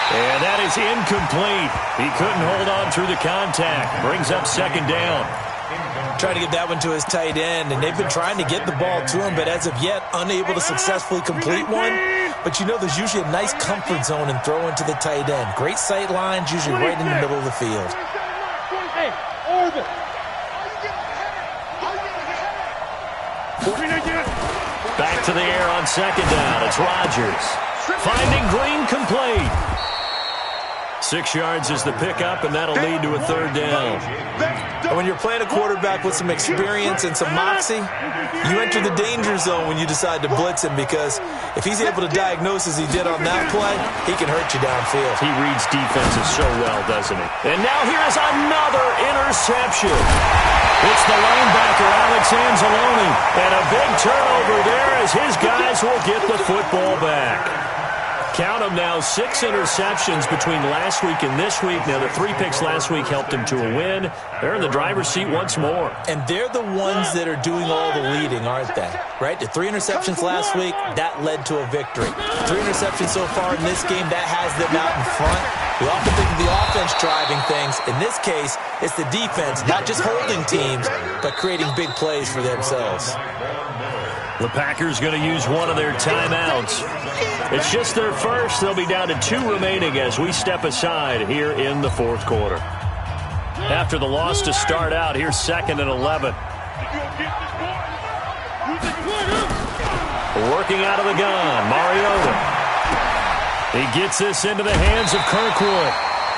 And that is incomplete. He couldn't hold on through the contact. Brings up 2nd down. Trying to get that one to his tight end, and they've been trying to get the ball to him, but as of yet, unable to successfully complete one. But you know there's usually a nice comfort zone in throwing to the tight end. Great sight lines, usually right in the middle of the field. Hey, Orbit. Back to the air on 2nd down. It's Rodgers. Finding Green complete. 6 yards is the pickup, and that'll lead to a 3rd down. And when you're playing a quarterback with some experience and some moxie, you enter the danger zone when you decide to blitz him, because if he's able to diagnose as he did on that play, he can hurt you downfield. He reads defenses so well, doesn't he? And now here's another interception. It's the linebacker, Alex Anzalone. And a big turnover there as his guys will get the football back. Count them now, 6 interceptions between last week and this week. Now, the 3 picks last week helped him to a win. They're in the driver's seat once more. And they're the ones that are doing all the leading, aren't they? Right? The 3 interceptions last week, that led to a victory. 3 interceptions so far in this game, that has them out in front. We often think of the offense driving things. In this case, it's the defense, not just holding teams, but creating big plays for themselves. The Packers going to use one of their timeouts. It's just their first. They'll be down to 2 remaining as we step aside here in the 4th quarter. After the loss to start out, here's 2nd and 11. Working out of the gun, Mariota. He gets this into the hands of Kirkwood.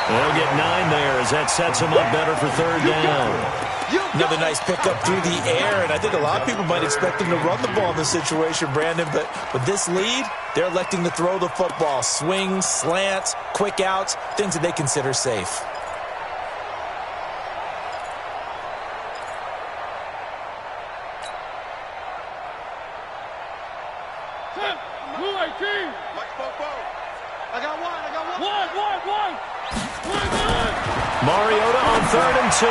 They'll get 9 there as that sets him up better for 3rd down. Another nice pickup through the air, and I think a lot of people might expect him to run the ball in this situation, Brandon, but with this lead, they're electing to throw the football. Swings, slants, quick outs, things that they consider safe. Mariota on 3rd and 2.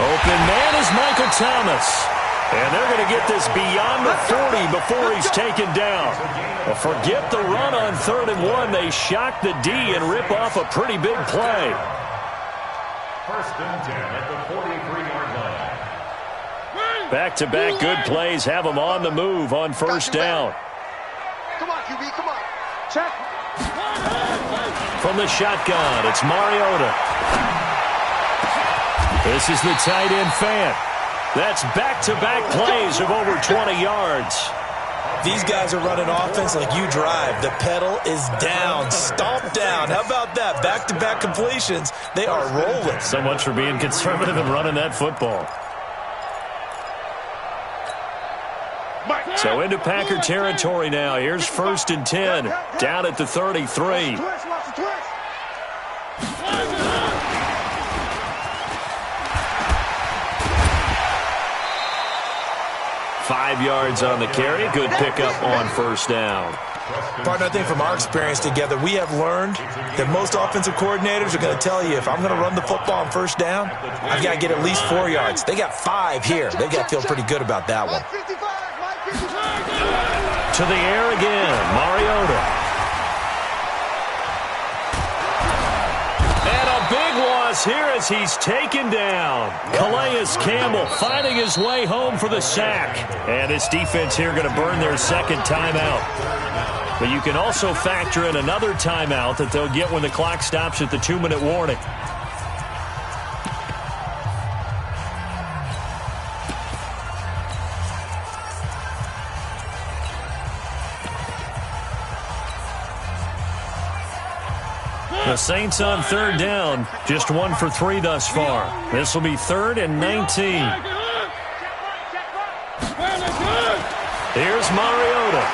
Open man is Michael Thomas. And they're going to get this beyond the 40 before he's taken down. Well, forget the run on 3rd and 1. They shock the D and rip off a pretty big play. 1st and 10 at the 43-yard line. Back-to-back good plays have them on the move on 1st down. Come on, QB, come on. Check. From the shotgun, it's Mariota. This is the tight end fan. That's back-to-back plays of over 20 yards. These guys are running offense like you drive. The pedal is down, stomped down. How about that? Back-to-back completions. They are rolling. So much for being conservative and running that football. So into Packer territory now. Here's 1st and 10, down at the 33. 5 yards on the carry. Good pickup on 1st down. Partner, I think from our experience together, we have learned that most offensive coordinators are going to tell you, if I'm going to run the football on 1st down, I've got to get at least 4 yards. They got 5 here. They've got to feel pretty good about that one. To the air again, Mariota. And a big loss here as he's taken down. Calais Campbell finding his way home for the sack. And this defense here going to burn their 2nd timeout. But you can also factor in another timeout that they'll get when the clock stops at the 2-minute warning. The Saints on 3rd down, just 1 for 3 thus far. This will be 3rd and 19. Here's Mariota.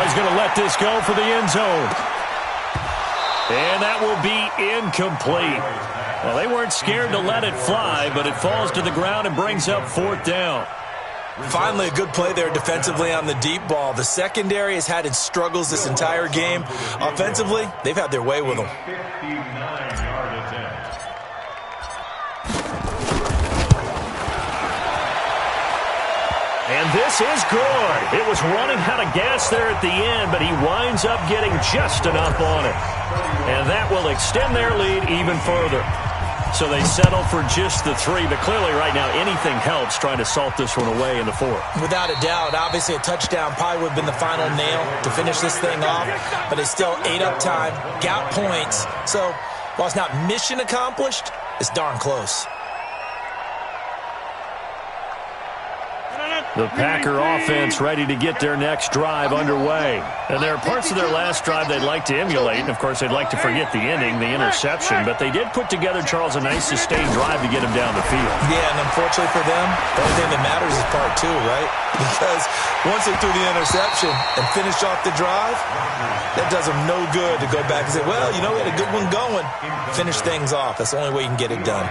He's going to let this go for the end zone. And that will be incomplete. Well, they weren't scared to let it fly, but it falls to the ground and brings up 4th down. Finally, a good play there defensively on the deep ball. The secondary has had its struggles this entire game. Offensively, they've had their way with them. 59-yard attempt. And this is good. It was running out of gas there at the end, but he winds up getting just enough on it. And that will extend their lead even further. So they settle for just the 3, but clearly right now anything helps trying to salt this one away in the 4th. Without a doubt, obviously a touchdown probably would have been the final nail to finish this thing off, but it's still ate up time, got points. So while it's not mission accomplished, it's darn close. The Packer offense ready to get their next drive underway. And there are parts of their last drive they'd like to emulate. And, of course, they'd like to forget the ending, the interception. But they did put together, Charles, a nice sustained drive to get him down the field. Yeah, and unfortunately for them, the only thing that matters is part 2, right? Because once they threw the interception and finished off the drive, that does them no good to go back and say, well, you know, we had a good one going. Finish things off. That's the only way you can get it done.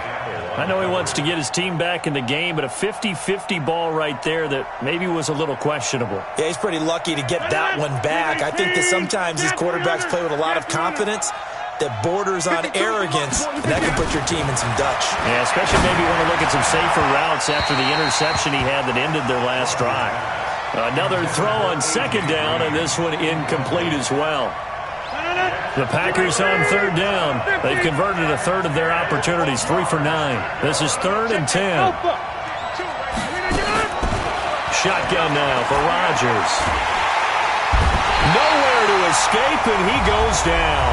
I know he wants to get his team back in the game, but a 50-50 ball right there that maybe was a little questionable. Yeah, he's pretty lucky to get that one back. I think that sometimes these quarterbacks play with a lot of confidence that borders on arrogance, and that can put your team in some Dutch. Yeah, especially maybe want to look at some safer routes after the interception he had that ended their last drive. Another throw on 2nd down, and this one incomplete as well. The Packers on 3rd down. They've converted a 1/3 of their opportunities, 3 for 9. This is 3rd and 10. Shotgun now for Rodgers. Nowhere to escape, and he goes down.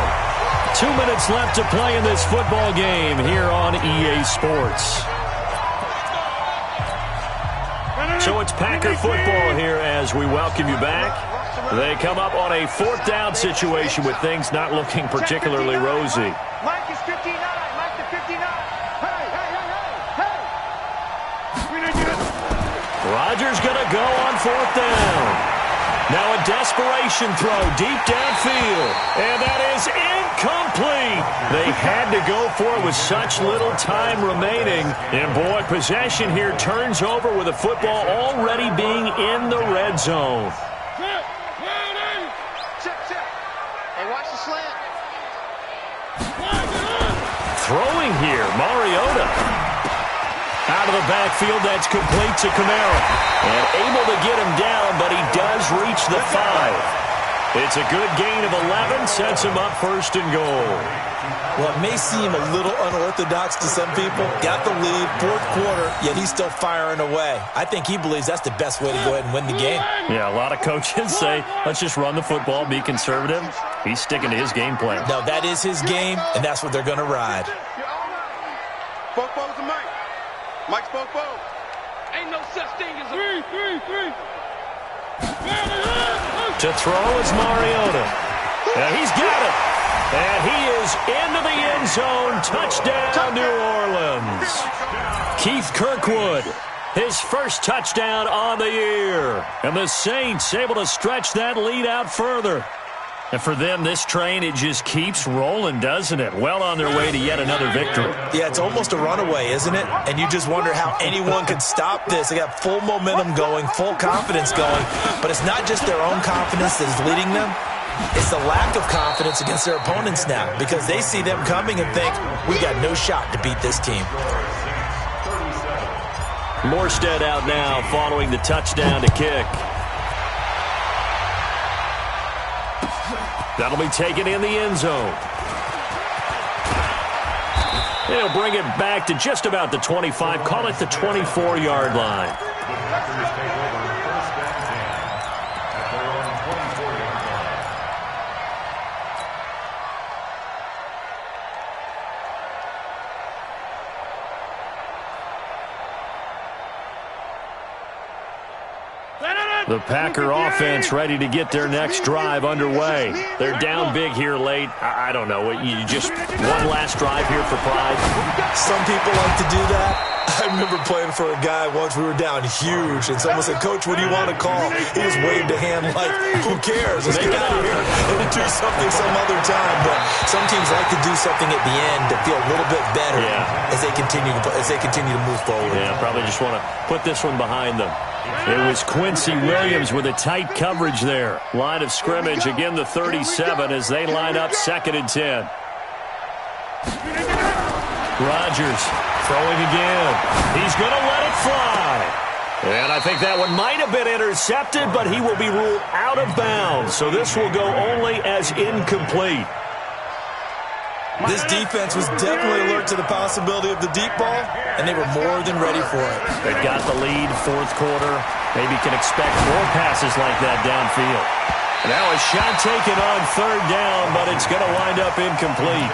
2 minutes left to play in this football game here on EA Sports. So it's Packer football here as we welcome you back. They come up on a 4th down situation with things not looking particularly rosy. Mike is 59. Mike to 59. Hey, hey, hey, hey. Rodgers going to go on 4th down. Now a desperation throw deep downfield. And that is incomplete. They had to go for it with such little time remaining. And boy, possession here turns over with the football already being in the red zone. Throwing here, Mariota. Out of the backfield, that's complete to Kamara. And able to get him down, but he does reach the 5. It's a good gain of 11, sets him up 1st and goal. Well, it may seem a little unorthodox to some people. Got the lead, 4th quarter, yet he's still firing away. I think he believes that's the best way to go ahead and win the game. Yeah, a lot of coaches say, let's just run the football, be conservative. He's sticking to his game plan. No, that is his game, and that's what they're going to ride. Both bows and Mike. Mike's both bows. Ain't no such thing as a 3. To throw is Mariota. And he's got it. And he is into the end zone. Touchdown, New Orleans. Keith Kirkwood, his first touchdown on the year. And the Saints able to stretch that lead out further. And for them, this train, it just keeps rolling, doesn't it? Well on their way to yet another victory. Yeah, it's almost a runaway, isn't it? And you just wonder how anyone could stop this. They got full momentum going, full confidence going. But it's not just their own confidence that is leading them. It's the lack of confidence against their opponents now because they see them coming and think, we got no shot to beat this team. Morstead out now following the touchdown to kick. That'll be taken in the end zone. They'll bring it back to just about the 25, call it the 24-yard line. Packers take over 1st and 10 at their own 24-yard line. The Packer offense ready to get their next drive underway. They're down big here late. I don't know. You just one last drive here for pride. Some people like to do that. I remember playing for a guy once. We were down huge, and someone said, "Coach, what do you want to call?" He just waved a hand like, "Who cares? Let's get out of here and do something some other time." But some teams like to do something at the end to feel a little bit better as they continue to move forward. Yeah, probably just want to put this one behind them. It was Quincy Williams with a tight coverage there. Line of scrimmage, again the 37 as they line up 2nd and 10. Rodgers throwing again. He's going to let it fly. And I think that one might have been intercepted, but he will be ruled out of bounds. So this will go only as incomplete. This defense was definitely alert to the possibility of the deep ball, and they were more than ready for it. They've got the lead, 4th quarter. Maybe can expect more passes like that downfield. Now a shot taken on 3rd down, but it's going to wind up incomplete.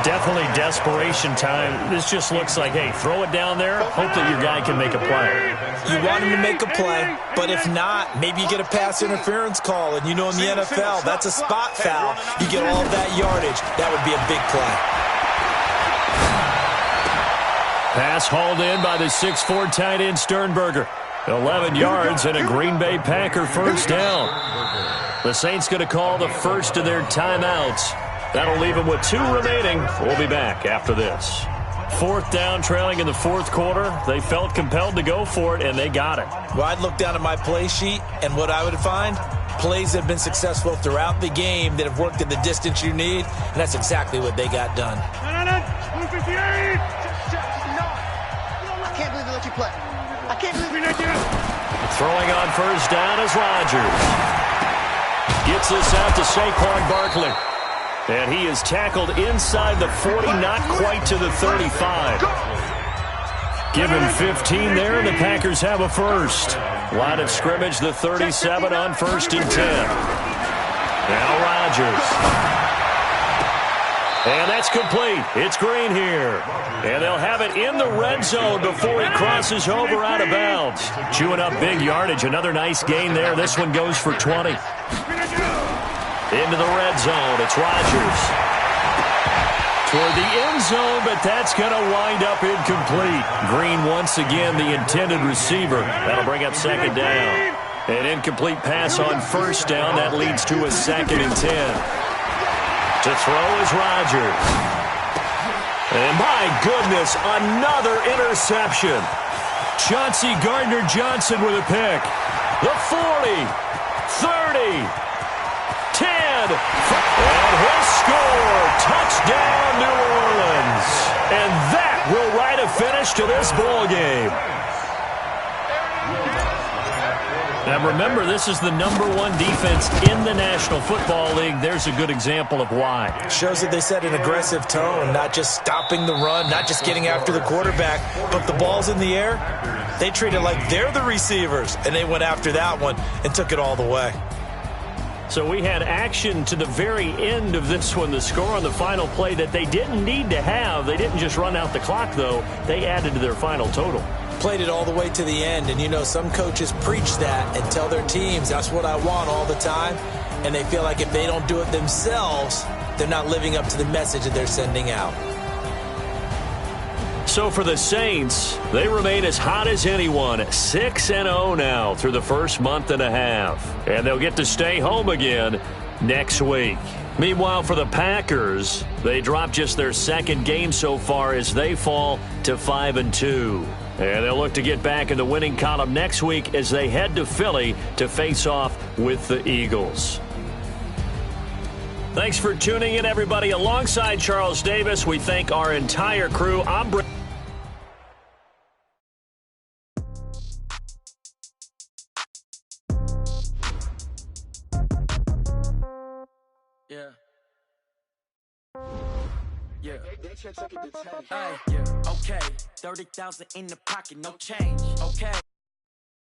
Definitely desperation time. This just looks like, hey, throw it down there, hope that your guy can make a play. You want him to make a play, but if not, maybe you get a pass interference call, and you know in the NFL, that's a spot foul. You get all of that yardage. That would be a big play. Pass hauled in by the 6'4" tight end Sternberger. 11 yards and a Green Bay Packer 1st down. The Saints going to call the first of their timeouts. That'll leave them with 2 remaining. We'll be back after this. 4th down, trailing in the 4th quarter. They felt compelled to go for it, and they got it. Well, I'd look down at my play sheet, and what I would find, plays that have been successful throughout the game that have worked at the distance you need, and that's exactly what they got done. I can't believe they let you play. I can't believe we let you. Throwing on 1st down is Rodgers. Gets this out to Saquon Barkley. And he is tackled inside the 40, not quite to the 35. Give him 15 there, and the Packers have a first. Line of scrimmage, the 37 on 1st and 10. Now Rodgers. And that's complete. It's Green here. And they'll have it in the red zone before he crosses over out of bounds. Chewing up big yardage. Another nice gain there. This one goes for 20. Into the red zone. It's Rodgers. Toward the end zone, but that's going to wind up incomplete. Green once again the intended receiver. That'll bring up 2nd down. An incomplete pass on 1st down. That leads to a 2nd and 10. To throw is Rodgers. And my goodness, another interception. Chauncey Gardner-Johnson with a pick. The 40, 30, 10, and he'll score. Touchdown, New Orleans. And that will write a finish to this ball game. Now remember, this is the #1 defense in the National Football League. There's a good example of why. Shows that they set an aggressive tone, not just stopping the run, not just getting after the quarterback, but the ball's in the air. They treat it like they're the receivers, and they went after that one and took it all the way. So we had action to the very end of this one. The score on the final play that they didn't need to have. They didn't just run out the clock, though. They added to their final total. Played it all the way to the end, and you know some coaches preach that and tell their teams that's what I want all the time, and they feel like if they don't do it themselves, they're not living up to the message that they're sending out. So for the Saints, they remain as hot as anyone, 6-0 now through the first month and a half, and they'll get to stay home again next week. Meanwhile, for the Packers, they drop just their 2nd game so far as they fall to 5-2. And they'll look to get back in the winning column next week as they head to Philly to face off with the Eagles. Thanks for tuning in, everybody. Alongside Charles Davis, we thank our entire crew. I'm Brent. Yeah. Okay, 30,000 in the pocket, no change. Okay.